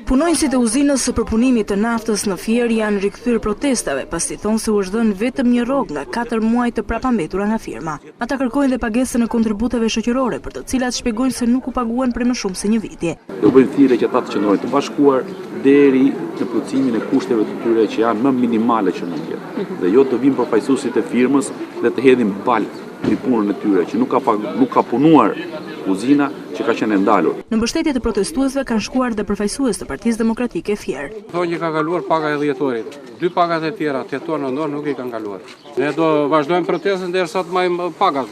Punonjësit e uzinës së përpunimit të naftës në Fier janë rikthyer protestave, pasi thonë se u është dhënë vetëm një rrogë nga 4 muaj të prapambetura nga firma. Ata kërkojnë dhe pagesën e kontributeve shoqërore, për të cilat shpjegojnë se nuk u paguan për më shumë se një viti. Do bëjnë thirrje që ata të qëndrojnë të bashkuar deri në plotësimin e kushteve të tyre që janë më minimale që mund të jetë. Dhe jo të vinë përfaqësuesit e firmës dhe të hedhin balë në punën e tyre që nuk ka punuar uzina që ka qenë ndalur. Në mbështetje të protestuesve kanë shkuar dhe përfaqësues të Partisë Demokratike Fier. Thonë që ka kaluar paga e dhjetorit. 2 pagat e tjera, tetor në dorë, nuk i kanë kaluar. Ne do vazhdojmë protestën derisa të marrim pagat.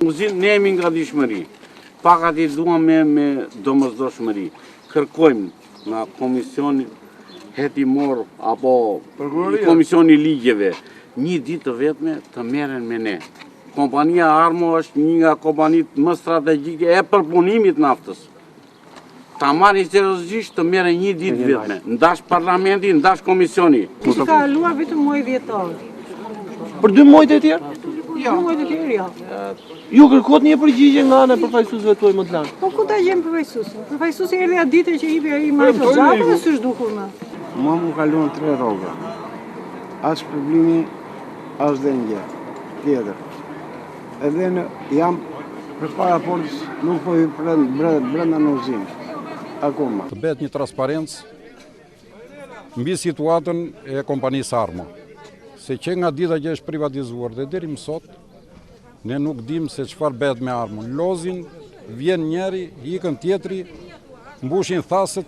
Uzinë ne jemi nga dishmëri. Pagat i duam me domosdoshmëri. Kërkojmë nga komisioni hetimor apo komisioni ligjeve një ditë të vetme të merren me ne. Kompania Armo është një nga kompanitë më strategjike e përpunimit naftës. Ta marrin seriozisht të merren një ditë vetme, ndash parlamenti, ndash komisioni. Kishte kaluar vetëm muaj dhjetor. Për 2 muajt e tjerë? Jo, muajt e tjerë jo. Ju kërkohet një përgjigje nga ana e përfaqësuesve tuaj më të lartë. Po ku ta gjem përfaqësuesin? Përfaqësuesi erdhi atë ditë që i marrë të gjatë dhe s'është dukur më. Mua më kaluan 3 rroga. As problemi, as dhe një tjetër. Edhe jam përpara portës, nuk po i brenda në uzinë. Akoma. Të bëhet një transparencë mbi situatën e kompanisë Armo. Se që nga dita që është privatizuar dhe deri më sot, ne nuk dim se çfarë bëhet me Armo. Lozin, vjen njëri, ikën tjetri, mbushin thaset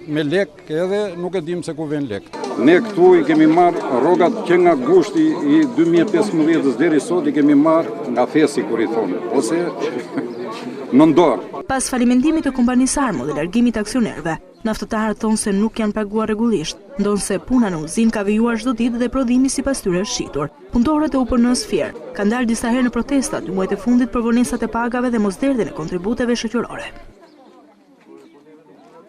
me lek edhe nuk e dim se ku vjen lek. Ne këtu i kemi marrë rrogat që nga gushti i 2015 deri sot i kemi marrë nga fesi kur i thonë, ose në dorë. Pas falimentimit të kompanisë Armo dhe largimit të aksionerëve, naftëtarët thonë se nuk janë paguar rregullisht, ndonse puna në uzinë ka vijuar çdo ditë dhe prodhimi sipas tyre është shitur. Punëtorët e UPN-s Fier kanë dalë disa herë në protesta 2 muajt e fundit për vonesat e pagave dhe mosderdhjen e kontributeve shoqërore.